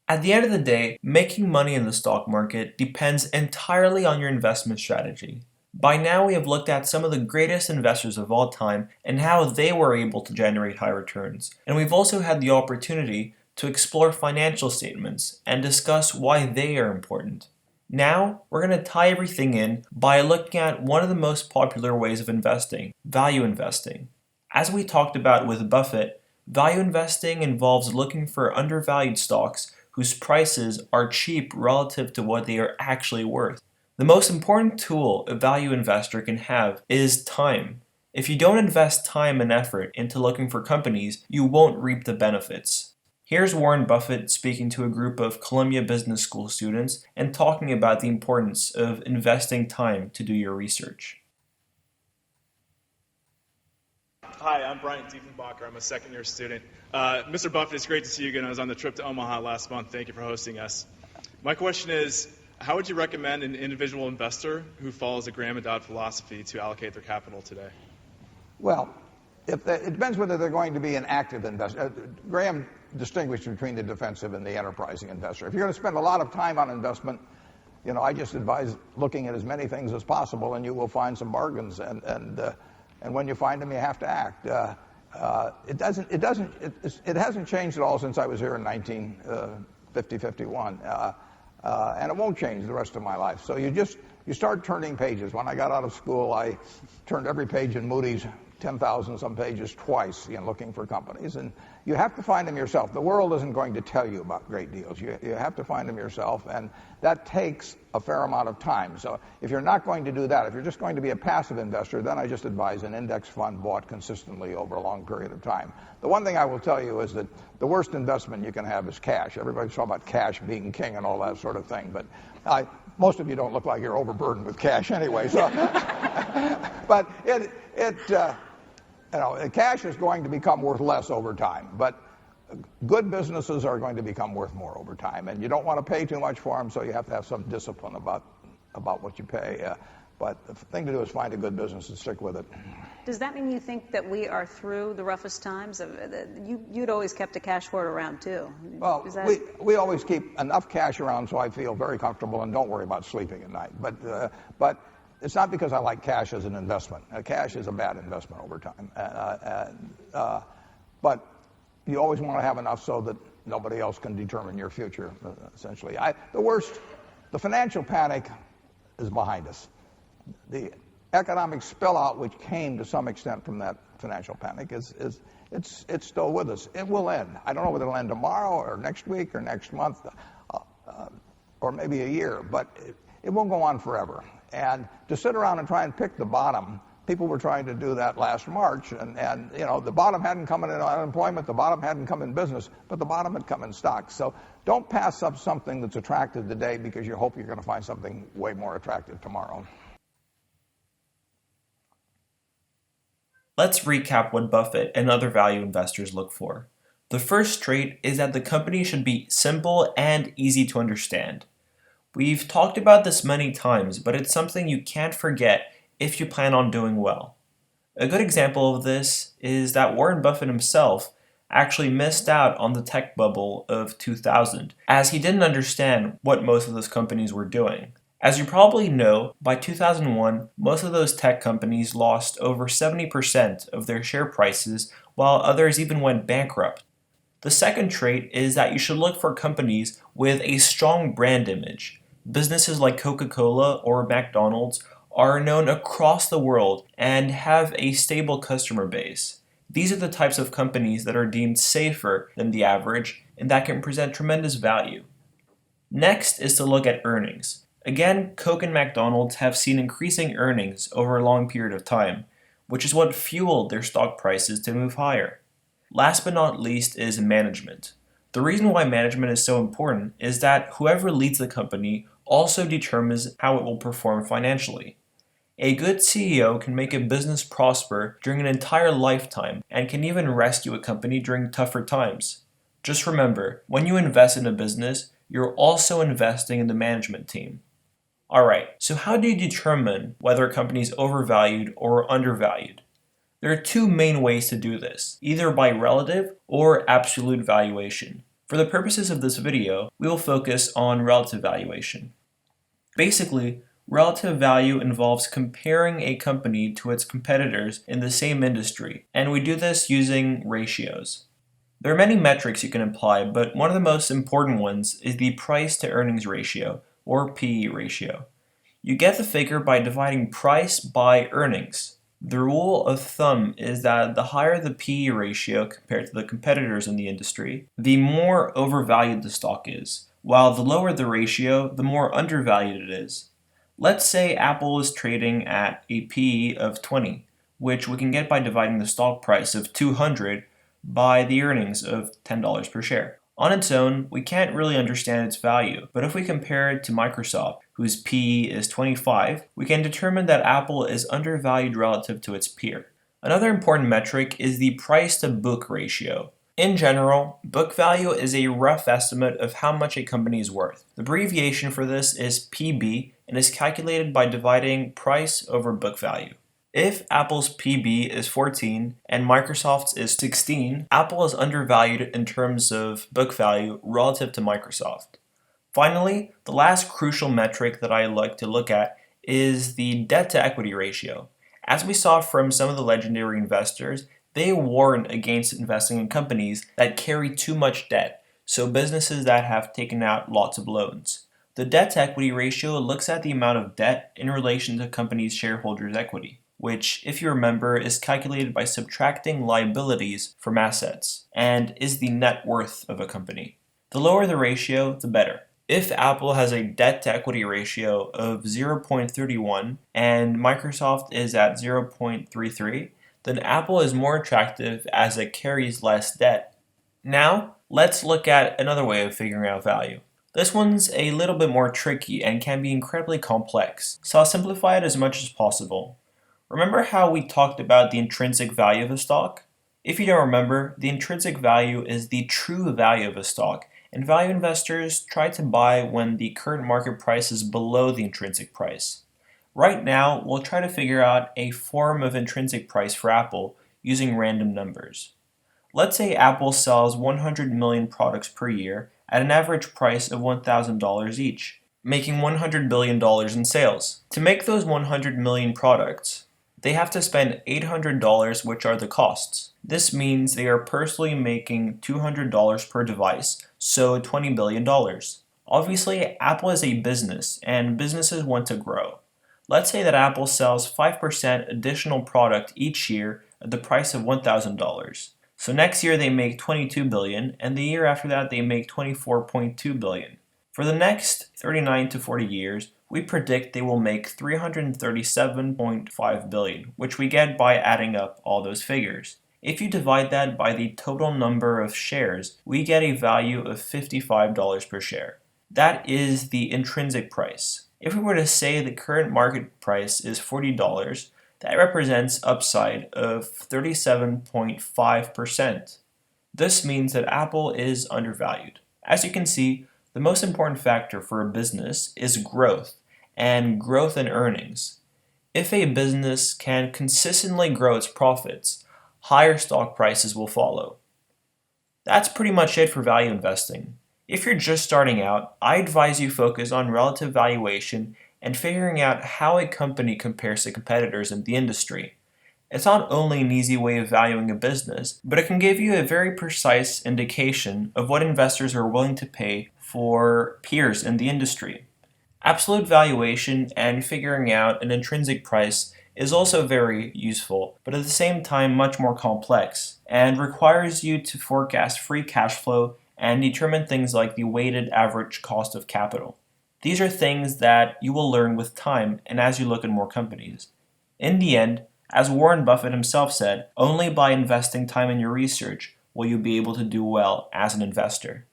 At the end of the day, making money in the stock market depends entirely on your investment strategy. By now, we have looked at some of the greatest investors of all time and how they were able to generate high returns. And we've also had the opportunity to explore financial statements and discuss why they are important. Now, we're going to tie everything in by looking at one of the most popular ways of investing, value investing. As we talked about with Buffett, value investing involves looking for undervalued stocks whose prices are cheap relative to what they are actually worth. The most important tool a value investor can have is time. If you don't invest time and effort into looking for companies, you won't reap the benefits. Here's Warren Buffett speaking to a group of Columbia Business School students and talking about the importance of investing time to do your research. Hi, I'm Brian Diefenbacher. I'm a second-year student. Mr. Buffett, it's great to see you again. I was on the trip to Omaha last month. Thank you for hosting us. My question is, how would you recommend an individual investor who follows a Graham and Dodd philosophy to allocate their capital today? Well, it depends whether they're going to be an active investor. Graham distinguished between the defensive and the enterprising investor. If you're going to spend a lot of time on investment, I just advise looking at as many things as possible, and you will find some bargains. And when you find them, you have to act. It hasn't changed at all since I was here in 1951, and it won't change the rest of my life. So you start turning pages. When I got out of school, I turned every page in Moody's 10,000 some pages twice, looking for companies, and you have to find them yourself. The world isn't going to tell you about great deals. You have to find them yourself, and that takes a fair amount of time. So if you're not going to do that, if you're just going to be a passive investor, then I just advise an index fund bought consistently over a long period of time. The one thing I will tell you is that the worst investment you can have is cash. Everybody's talking about cash being king and all that sort of thing, but most of you don't look like you're overburdened with cash anyway. So, but cash is going to become worth less over time, but good businesses are going to become worth more over time, and you don't want to pay too much for them, so you have to have some discipline about what you pay. But the thing to do is find a good business and stick with it. Does that mean you think that we are through the roughest times? You'd always kept a cash hoard around too. Well, we always keep enough cash around so I feel very comfortable and don't worry about sleeping at night. But it's not because I like cash as an investment. Cash is a bad investment over time. But you always want to have enough so that nobody else can determine your future, essentially. The financial panic is behind us. The economic spillout, which came to some extent from that financial panic, it's still with us. It will end. I don't know whether it'll end tomorrow or next week or next month or maybe a year, but it won't go on forever. And to sit around and try and pick the bottom, people were trying to do that last March, and the bottom hadn't come in unemployment, the bottom hadn't come in business, but the bottom had come in stocks. So don't pass up something that's attractive today because you hope you're going to find something way more attractive tomorrow. Let's recap what Buffett and other value investors look for. The first trait is that the company should be simple and easy to understand. We've talked about this many times, but it's something you can't forget if you plan on doing well. A good example of this is that Warren Buffett himself actually missed out on the tech bubble of 2000, as he didn't understand what most of those companies were doing. As you probably know, by 2001, most of those tech companies lost over 70% of their share prices, while others even went bankrupt. The second trait is that you should look for companies with a strong brand image. Businesses like Coca-Cola or McDonald's are known across the world and have a stable customer base. These are the types of companies that are deemed safer than the average and that can present tremendous value. Next is to look at earnings. Again, Coke and McDonald's have seen increasing earnings over a long period of time, which is what fueled their stock prices to move higher. Last but not least is management. The reason why management is so important is that whoever leads the company also determines how it will perform financially. A good CEO can make a business prosper during an entire lifetime and can even rescue a company during tougher times. Just remember, when you invest in a business, you're also investing in the management team. Alright, so how do you determine whether a company is overvalued or undervalued? There are two main ways to do this, either by relative or absolute valuation. For the purposes of this video, we will focus on relative valuation. Basically, relative value involves comparing a company to its competitors in the same industry, and we do this using ratios. There are many metrics you can apply, but one of the most important ones is the price to earnings ratio, or PE ratio. You get the figure by dividing price by earnings. The rule of thumb is that the higher the PE ratio compared to the competitors in the industry, the more overvalued the stock is, while the lower the ratio, the more undervalued it is. Let's say Apple is trading at a PE of 20, which we can get by dividing the stock price of 200 by the earnings of $10 per share. On its own, we can't really understand its value, but if we compare it to Microsoft, whose PE is 25, we can determine that Apple is undervalued relative to its peer. Another important metric is the price to book ratio. In general, book value is a rough estimate of how much a company is worth. The abbreviation for this is PB and is calculated by dividing price over book value. If Apple's PB is 14 and Microsoft's is 16, Apple is undervalued in terms of book value relative to Microsoft. Finally, the last crucial metric that I like to look at is the debt to equity ratio. As we saw from some of the legendary investors, they warn against investing in companies that carry too much debt, so businesses that have taken out lots of loans. The debt to equity ratio looks at the amount of debt in relation to a company's shareholders' equity, which, if you remember, is calculated by subtracting liabilities from assets, and is the net worth of a company. The lower the ratio, the better. If Apple has a debt to equity ratio of 0.31 and Microsoft is at 0.33, then Apple is more attractive as it carries less debt. Now, let's look at another way of figuring out value. This one's a little bit more tricky and can be incredibly complex, so I'll simplify it as much as possible. Remember how we talked about the intrinsic value of a stock? If you don't remember, the intrinsic value is the true value of a stock, and value investors try to buy when the current market price is below the intrinsic price. Right now, we'll try to figure out a form of intrinsic price for Apple using random numbers. Let's say Apple sells 100 million products per year at an average price of $1,000 each, making $100 billion in sales. To make those 100 million products, they have to spend $800, which are the costs. This means they are personally making $200 per device, so $20 billion. Obviously, Apple is a business, and businesses want to grow. Let's say that Apple sells 5% additional product each year at the price of $1,000. So next year they make $22 billion, and the year after that they make $24.2 billion. For the next 39 to 40 years, we predict they will make $337.5 billion, which we get by adding up all those figures. If you divide that by the total number of shares, we get a value of $55 per share. That is the intrinsic price. If we were to say the current market price is $40, that represents upside of 37.5%. This means that Apple is undervalued. As you can see, the most important factor for a business is growth, and growth in earnings. If a business can consistently grow its profits, higher stock prices will follow. That's pretty much it for value investing. If you're just starting out, I advise you focus on relative valuation and figuring out how a company compares to competitors in the industry. It's not only an easy way of valuing a business, but it can give you a very precise indication of what investors are willing to pay for peers in the industry. Absolute valuation and figuring out an intrinsic price is also very useful, but at the same time much more complex, and requires you to forecast free cash flow and determine things like the weighted average cost of capital. These are things that you will learn with time and as you look at more companies. In the end, as Warren Buffett himself said, only by investing time in your research will you be able to do well as an investor.